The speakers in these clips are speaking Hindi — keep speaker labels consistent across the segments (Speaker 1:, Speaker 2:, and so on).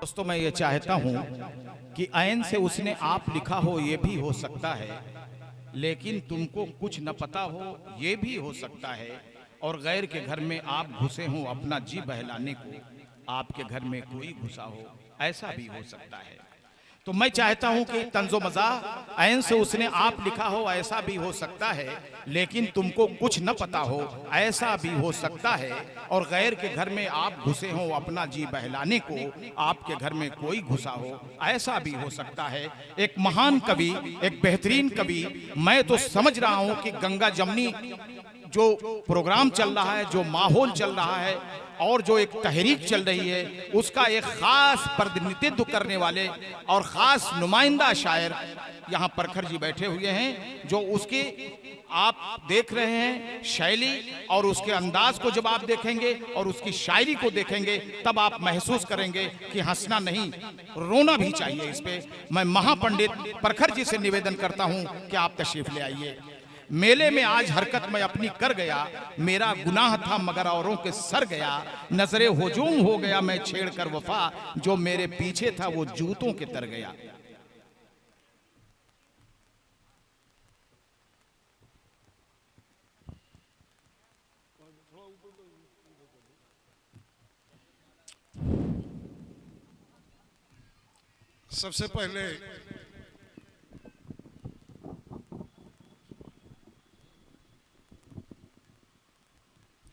Speaker 1: दोस्तों, मैं ये चाहता हूँ कि ऐन से उसने आप लिखा हो ये भी हो सकता है, लेकिन तुमको कुछ न पता हो ये भी हो सकता है, और गैर के घर में आप घुसे हों अपना जी बहलाने को, आपके घर में कोई घुसा हो ऐसा भी हो सकता है। तो मैं चाहता हूं कि तंजो मज़ाह ऐन से उसने आप लिखा हो ऐसा भी हो सकता है, लेकिन तुमको कुछ न पता हो ऐसा भी हो सकता है, और गैर के घर में आप घुसे हो अपना जी बहलाने को, आपके घर में कोई घुसा हो ऐसा भी हो सकता है। एक महान कवि, एक बेहतरीन कवि, मैं तो समझ रहा हूं कि गंगा जमनी जो प्रोग्राम चल रहा है, जो माहौल चल रहा है और जो एक तहरीक चल रही है, उसका एक खास प्रतिनिधित्व करने वाले और खास नुमाइंदा शायर यहाँ प्रखर जी बैठे हुए हैं, जो उसकी आप देख रहे हैं शैली और उसके अंदाज को जब आप देखेंगे और उसकी शायरी को देखेंगे तब आप महसूस करेंगे कि हंसना नहीं रोना भी चाहिए। इस पे मैं महापंडित प्रखर जी से निवेदन करता हूं कि आप तशरीफ ले आइए। मेले में आज हरकत मैं अपनी कर गया, मेरा गुनाह था मगर औरों के सर गया, नजरे हुजूम हो गया मैं छेड़ कर वफा, जो मेरे पीछे था वो जूतों के तर गया।
Speaker 2: सबसे पहले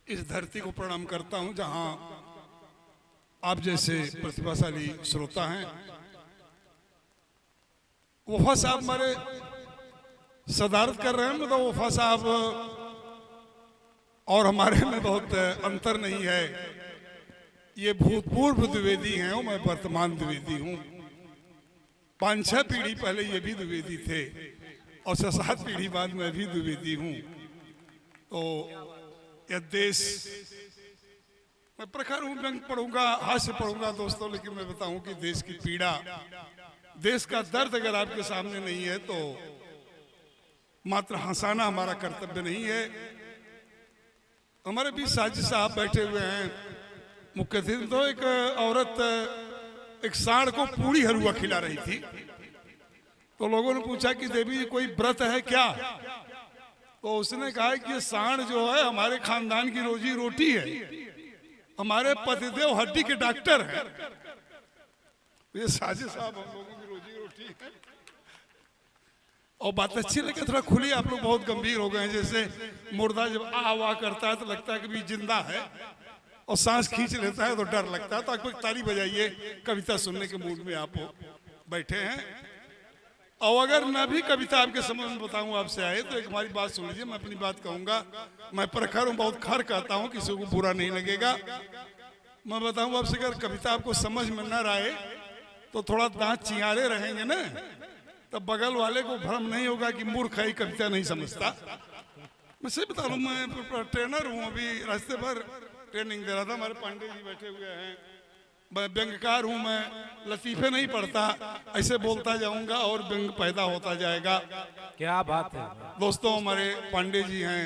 Speaker 2: इस धरती को प्रणाम करता हूं जहां आप जैसे प्रतिभाशाली श्रोता हैं। वफा साहब हमारे सदारत कर रहे हैं, मतलब वफा साहब और हमारे में बहुत अंतर नहीं है। ये भूतपूर्व द्विवेदी हैं और मैं वर्तमान द्विवेदी हूं। 5-6 पीढ़ी पहले ये भी द्विवेदी थे और 6-7 पीढ़ी बाद मैं भी द्विवेदी हूं। तो यह देश, मैं प्रखर हूं, व्यंग पढ़ूंगा, हास्य पढ़ूंगा दोस्तों, लेकिन मैं बताऊं कि देश की पीड़ा, देश का दर्द अगर आपके सामने नहीं है तो मात्र हंसाना हमारा कर्तव्य नहीं है। हमारे बीच साजिद साहब बैठे हुए हैं मुख्य अतिथि। तो एक औरत एक सांड को पूरी हलवा खिला रही थी, तो लोगों ने पूछा कि देवी जी कोई व्रत है क्या? तो उसने कहा कि ये सांड जो है हमारे खानदान की रोजी रोटी है, हमारे पतिदेव हड्डी के डॉक्टर हैं। ये साजिद साहब हम लोगों की रोजी रोटी है। और बात अच्छी लगे, थोड़ा खुली, आप लोग बहुत गंभीर हो गए हैं। जैसे मुर्दा जब आ वाह करता है तो लगता है कि भी जिंदा है, और सांस खींच लेता है तो डर लगता है। तो आपको एक ताली बजाइए, कविता सुनने के मूड में आप बैठे हैं। और अगर मैं भी कविता आपके समझ में बताऊं आपसे आए तो एक हमारी बात सुन लीजिए। मैं अपनी बात कहूंगा, मैं प्रखर हूं, बहुत खर कहता हूं, किसी को बुरा नहीं लगेगा। मैं बताऊं आपसे, अगर कविता आपको समझ में न आए तो थोड़ा दांत चियारे रहेंगे ना, तब बगल वाले को भ्रम नहीं होगा कि मूर्ख है, कविता नहीं समझता। मैं सही बता रहा हूं, मैं ट्रेनर हूं, अभी रास्ते पर ट्रेनिंग दे रहा था। हमारे पांडे जी बैठे हुए हैं। मैं व्यंगकार हूं, मैं लतीफे नहीं पढ़ता, ऐसे बोलता जाऊंगा और व्यंग पैदा होता जाएगा।
Speaker 3: क्या बात है
Speaker 2: दोस्तों, हमारे पांडे जी हैं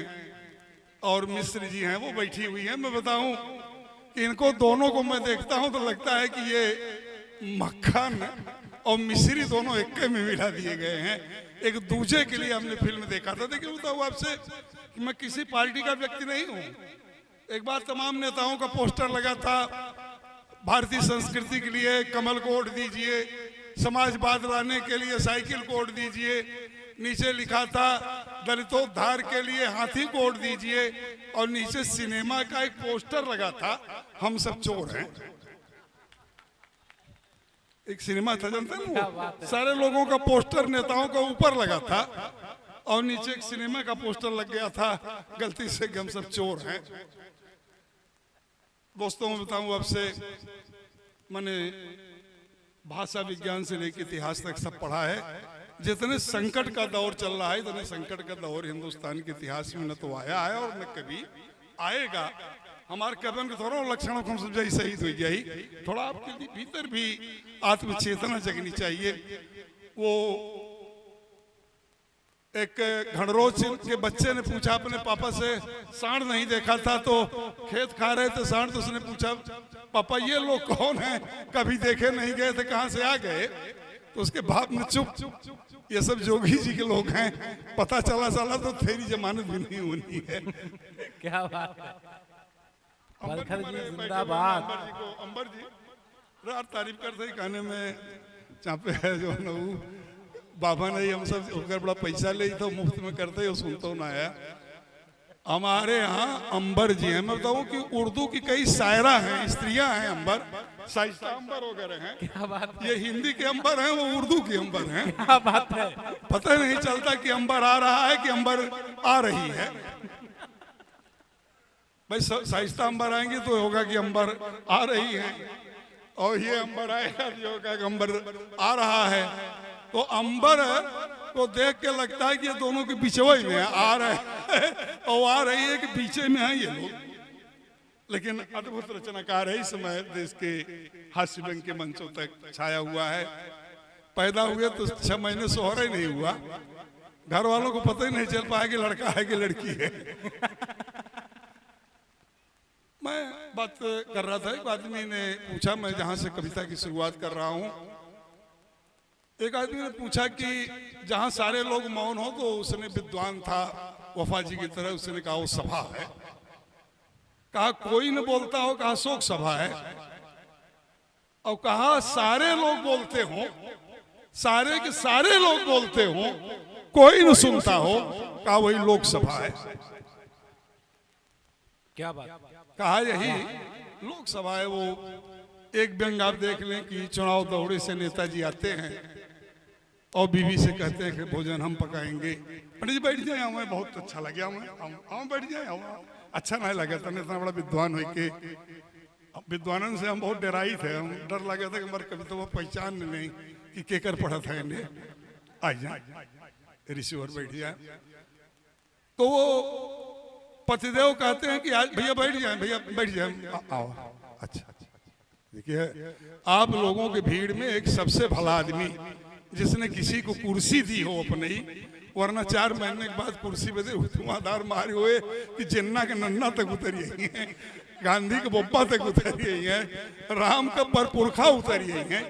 Speaker 2: और मिश्र जी हैं, वो बैठी हुई हैं। मैं बताऊं कि इनको दोनों को मैं देखता हूं तो लगता है कि ये मक्खन और मिश्री दोनों एक में मिला दिए गए हैं। एक दूजे के लिए हमने फिल्म देखा था। देखिए बताऊं आपसे कि मैं किसी पार्टी का व्यक्ति नहीं हूं। एक बार तमाम नेताओं का पोस्टर लगा था, भारतीय संस्कृति के लिए कमल को वोट दीजिए, समाजवाद लाने के लिए साइकिल को वोट दीजिए, नीचे लिखा था दलितोद्धार के लिए हाथी को वोट दीजिए, और नीचे सिनेमा का एक पोस्टर लगा था, हम सब चोर हैं। एक सिनेमा था, जानते हैं वो? सारे लोगों का पोस्टर नेताओं का ऊपर लगा था और नीचे एक सिनेमा का पोस्टर लग गया था, गलती से हम सब चोर हैं। दोस्तों, मैं बताऊं आपसे, मैंने भाषा विज्ञान से लेकर इतिहास तक सब पढ़ा है। जितने संकट का दौर चल रहा है, इतने संकट का दौर हिंदुस्तान के इतिहास में न तो आया है और न कभी आएगा। हमारे कदम के थोड़ा लक्षणों को हम समझाई शहीद हो जाई, थोड़ा आपके भीतर भी आत्मचेतना जगनी चाहिए। वो एक घड़रोच के बच्चे ने पूछा अपने पापा से, सांड नहीं देखा था तो खेत खा रहे थे सांड, तो उसने पूछा पापा ये लोग कौन हैं, कभी देखे नहीं गए थे, कहाँ से आ गए? तो उसके बाप ने चुप, ये सब जोगी जी के लोग हैं, पता चला साला तो तेरी जमानत भी नहीं होनी है।
Speaker 3: क्या बात है,
Speaker 2: अंबर
Speaker 3: जी
Speaker 2: जी
Speaker 3: जिंदाबाद।
Speaker 2: अंबर जी को, अंबर जी रात तारीफ करते ही कहने में चापे है जो न वो बाबा ने हम सब होकर बड़ा पैसा ले तो मुफ्त में करते ही सुनता ना आया। हमारे यहाँ अंबर जी हैं, मैं बताऊँ कि उर्दू की कई शायरा हैं, स्त्रियां हैं अंबर, साइस्ता अंबर वगैरह हैं।
Speaker 3: क्या बात है,
Speaker 2: ये हिंदी के अंबर हैं, वो उर्दू के अंबर हैं।
Speaker 3: क्या बात है,
Speaker 2: पता नहीं चलता कि अंबर आ रहा है कि अंबर आ रही है। भाई साइस्ता अंबर आएंगे तो होगा कि अंबर आ रही है, और ये अंबर आएगा तो होगा कि अंबर आ रहा है। तो अंबर को देख के लगता है कि ये दोनों के बिचवा में है, आ रहे हैं और आ रही है कि पीछे में है ये लोग। लेकिन अद्भुत रचनाकार है, इस समय देश के हास्य व्यंग के मंचों तक छाया हुआ है। पैदा हुए तो 6 महीने सोहरा ही नहीं हुआ, घर वालों को पता ही नहीं चल पाया कि लड़का है कि लड़की है। मैं बात कर रहा था, एक आदमी ने पूछा, मैं जहां से कविता की शुरुआत कर रहा हूं, एक आदमी ने पूछा कि जहां सारे लोग मौन हो, तो उसने विद्वान था वफा जी की तरह, उसने कहा वो सभा है। कहा कोई न बोलता हो, कहा शोक सभा है। और कहा सारे लोग बोलते हो, सारे के सारे लोग बोलते हो, कोई न सुनता हो, कहा वही लोकसभा है।
Speaker 3: क्या बात,
Speaker 2: कहा यही लोकसभा है। वो एक व्यंग आप देख लें कि चुनाव दौड़े से नेताजी आते हैं और बीवी से कहते हैं कि भोजन हम पकाएंगे, पंडित जी बैठ जाए, हमें बहुत अच्छा लगे, हम बैठ जाए, हम अच्छा नहीं लगा था, इतना बड़ा विद्वान हो के विद्वानन से हम बहुत डराई थे, हम डर लगा था कि हमारे कभी तो वो पहचान नहीं कि केकर पढ़ा था इन्हें, आ जाए रिसीवर बैठ जाए। तो वो पतिदेव कहते हैं कि आज भैया बैठ जाए, भैया बैठ जाए, आओ। अच्छा देखिए, आप लोगों के भीड़ में एक सबसे भला आदमी जिसने किसी को कुर्सी दी हो अपने ही, वरना 4 महीने के बाद कुर्सी पे धुआंधार मारे हुए कि जिन्ना के नन्ना तक उतर यही है, गांधी के बब्बा तक उतर यही है, राम का परपुरखा उतर यही है।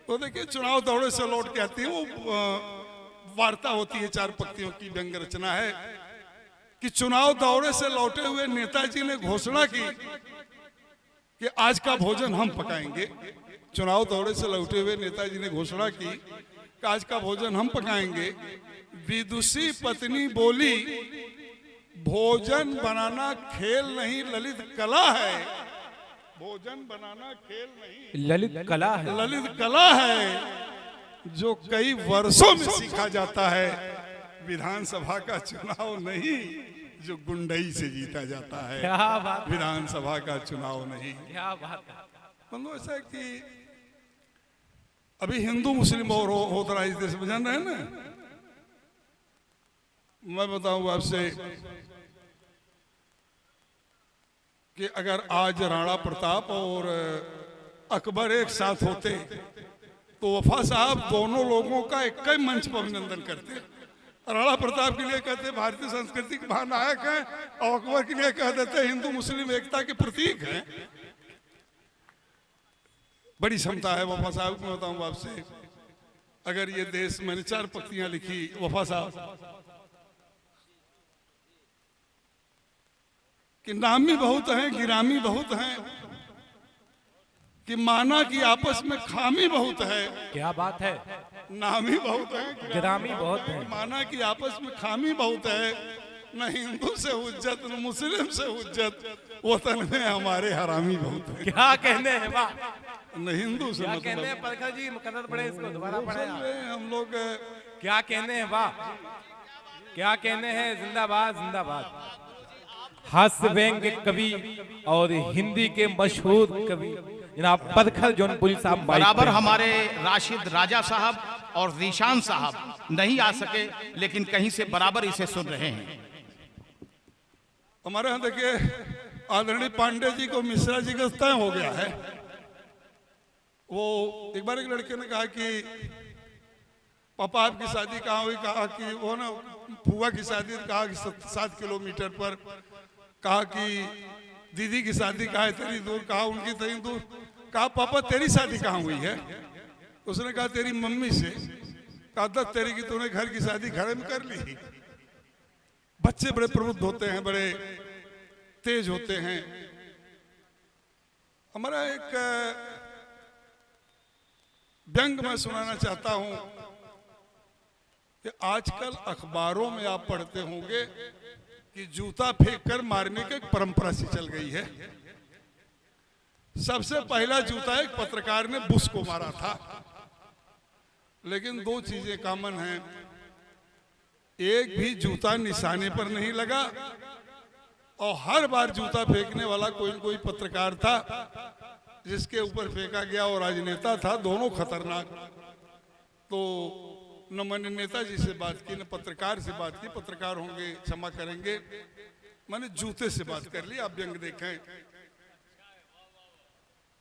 Speaker 2: तो देखिए चुनाव दौड़े से लौट के आती है, वो वार्ता होती है, 4 पंक्तियों की व्यंग रचना है कि चुनाव दौरे से लौटे हुए नेताजी ने घोषणा की कि आज का भोजन हम पकाएंगे। चुनाव दौरे से लौटे हुए नेताजी ने घोषणा की कि आज का भोजन हम पकाएंगे। विदुषी पत्नी बोली, भोजन बनाना खेल नहीं ललित कला है। भोजन बनाना खेल नहीं
Speaker 3: ललित कला है,
Speaker 2: ललित कला है, जो कई वर्षों में सीखा जाता है। विधानसभा का चुनाव नहीं, जो गुंडई से जीता जाता है।
Speaker 3: क्या बात,
Speaker 2: विधानसभा का चुनाव नहीं।
Speaker 3: क्या बात है,
Speaker 2: मतलब ऐसा है कि अभी हिंदू मुस्लिम और होता रहा, इस देश में जान रहे हैं ना। मैं बताऊं आपसे कि अगर आज राणा प्रताप और अकबर एक साथ होते तो वफा साहब दोनों लोगों का एक ही मंच पर अभिनंदन करते। राणा प्रताप के लिए कहते भारतीय संस्कृति के महानायक हैं, और अकबर के लिए कह देते हिंदू मुस्लिम एकता के प्रतीक हैं। बड़ी क्षमता है वफा साहब को। बताऊं आपसे, अगर ये देश, मैंने 4 पंक्तियां लिखी वफा साहब कि नामी बहुत हैं, गिरामी बहुत हैं, कि माना कि आपस में खामी बहुत है।
Speaker 3: क्या बात है,
Speaker 2: नामी बहुत है,
Speaker 3: गिरामी बहुत है,
Speaker 2: माना कि आपस में खामी बहुत है। न हिंदू से हुज्जत न मुस्लिम से हुज्जत, वतन में हमारे हरामी बहुत है।
Speaker 3: क्या कहने हैं, वाह,
Speaker 2: न हिंदू से
Speaker 3: क्या कहने
Speaker 2: मतलब
Speaker 3: हैं परखा जी, मुकद्दर पढ़े इसको, दोबारा पढ़े आप।
Speaker 2: हम लोग
Speaker 3: क्या कहने हैं, वाह, क्या कहने हैं, जिंदाबाद जिंदाबाद। हास्य व्यंग कवि और हिंदी के मशहूर कवि जनाब परखल जौनपुरी साहब
Speaker 1: बराबर हमारे राशिद राजा साहब और रीशान साहब नहीं आ सके, लेकिन कहीं से बराबर इसे सुन रहे हैं।
Speaker 2: हमारे यहाँ देखिए आदरणीय पांडे जी को मिश्रा जी का तय हो गया है। वो एक बार एक लड़के ने कहा कि पापा आपकी शादी कहाँ हुई? कहा कि वो ना फूआ की शादी, कहा कि 7 किलोमीटर पर। कहा कि दीदी की शादी कहाँ है तेरी दूर? कहा उनकी तेरी दूर। कहा पापा तेरी शादी कहाँ हुई है? उसने कहा तेरी मम्मी से। कहा दत्त तेरी की तूने घर की शादी घर में कर ली। बच्चे बड़े प्रबुद्ध होते हैं, बड़े तेज होते हैं। हमारा एक व्यंग मैं सुनाना चाहता हूं कि आजकल अखबारों में आप पढ़ते होंगे कि जूता फेंक कर मारने की एक परंपरा सी चल गई है। सबसे पहला जूता एक पत्रकार ने बुश को मारा था। लेकिन 2 चीजें कॉमन हैं, एक भी जूता निशाने पर नहीं लगा और हर बार जूता फेंकने वाला कोई न कोई पत्रकार था जिसके ऊपर फेंका गया और राजनेता था। दोनों खतरनाक। तो न मैंने नेताजी से बात की न पत्रकार से बात की, पत्रकार होंगे क्षमा करेंगे, मैंने जूते से बात कर ली। आप व्यंग देखें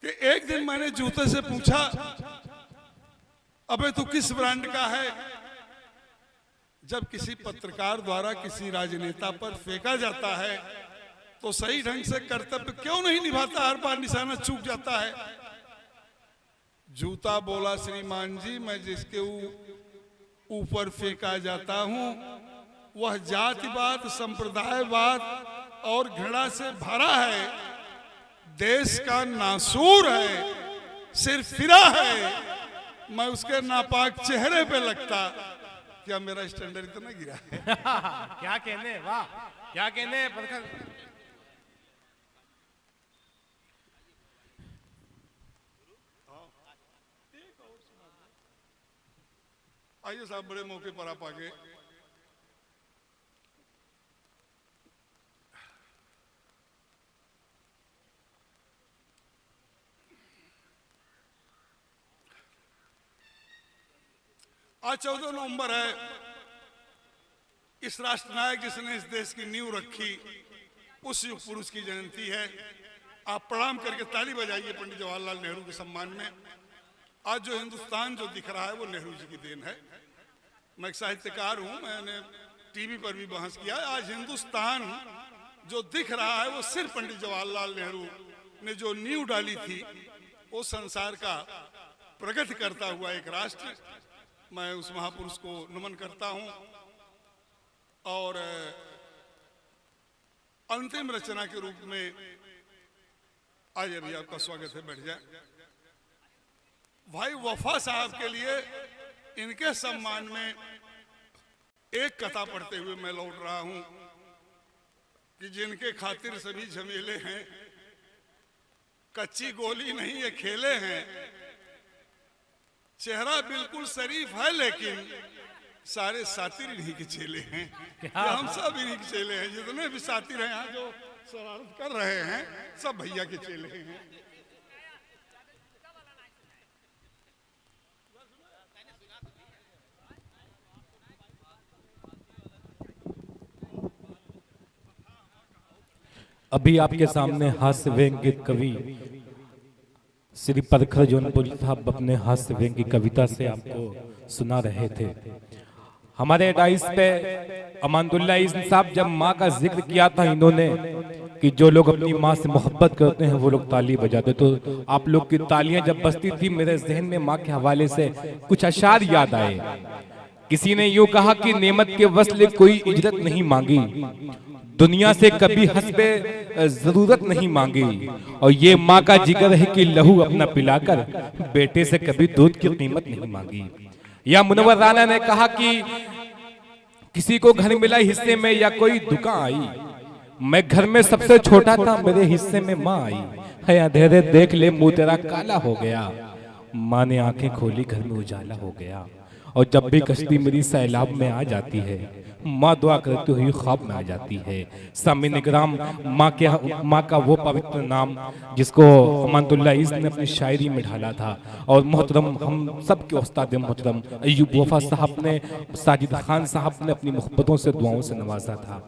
Speaker 2: कि एक दिन मैंने जूते से पूछा अबे तू किस ब्रांड का है? जब किसी पत्रकार द्वारा किसी राजनेता पर फेंका जाता है तो सही ढंग से कर्तव्य क्यों नहीं निभाता? हर बार निशाना चूक जाता है। जूता बोला श्रीमान जी मैं जिसके ऊपर फेंका जाता हूं वह जातिवाद, संप्रदायवाद और घृणा से भरा है, देश का नासूर है, सिर्फ फिरा है। मैं उसके नापाक चेहरे पे लगता। क्या मेरा स्टैंडर्ड इतना गिरा है?
Speaker 3: क्या कहने, वाह क्या कहने बरखा।
Speaker 2: आइए साहब, बड़े मौके पर आप आगे। आज 14 नवंबर है। इस राष्ट्रनायक जिसने इस देश की नींव रखी उस युग पुरुष की जयंती है। आप प्रणाम करके ताली बजाइए पंडित जवाहरलाल नेहरू के सम्मान में। आज जो हिंदुस्तान जो दिख रहा है वो नेहरू जी की देन है। मैं एक साहित्यकार हूं, मैंने टीवी पर भी बहस किया है। आज हिंदुस्तान जो दिख रहा है वो सिर्फ पंडित जवाहरलाल नेहरू ने जो नींव डाली थी, वो संसार का प्रगति करता हुआ एक राष्ट्र। मैं उस महापुरुष को नमन करता हूं और अंतिम रचना के रूप में आज अभी आपका स्वागत है, बैठ जाए। भाई वफा साहब के लिए इनके सम्मान में एक कथा पढ़ते हुए मैं लौट रहा हूं कि जिनके खातिर सभी झमेले हैं, कच्ची गोली नहीं ये खेले हैं। चेहरा बिल्कुल शरीफ है लेकिन सारे सातिर इन्हीं के चेले हैं। हम सब इन्हीं के चेले हैं। जितने भी सातिर हैं यहाँ जो शरारत कर रहे हैं सब भैया के चेले हैं।
Speaker 3: अभी आपके सामने हास्य व्यंग्य कवि श्री परखर जौनपुरी साहब अपने हास्य व्यंग्य की कविता से आपको सुना रहे थे। हमारे डाइस पे अमानुल्लाह इज़्न साहब जब माँ का जिक्र किया था इन्होंने कि जो लोग अपनी माँ से मोहब्बत करते हैं वो लोग ताली बजाते, तो आप लोग की तालियां जब बजती थी मेरे जहन में माँ के हवाले से कुछ अशार याद आए। किसी ने यूं कहा कि नेमत के वस्ल कोई इजरत नहीं मांगी, दुनिया से कभी हस्बे जरूरत नहीं मांगी, और ये माँ का जिक्र है कि लहू अपना पिलाकर बेटे से कभी दूध की कीमत नहीं मांगी। या मुनव्वर राना ने कहा कि किसी को घर मिला हिस्से में या कोई दुकान आई, मैं घर में सबसे छोटा था मेरे हिस्से में माँ आई, है अंधेरे देख ले मुंह तेरा काला हो गया, माँ ने आंखें खोली घर में उजाला हो गया। और जब भी कश्ती मेरी सैलाब में आ जाती है माँ दुआ करती हुई ख्वाब में आ जाती है। सामीन इकराम, माँ का वो पवित्र नाम जिसको अमानुल्लाह इज़्न ने अपनी शायरी में ढाला था, और मोहतरम हम सब के उस्ताद मोहतरम अय्यूब वफा साहब ने, साजिद खान साहब ने अपनी मोहब्बतों से दुआओं से नवाजा था।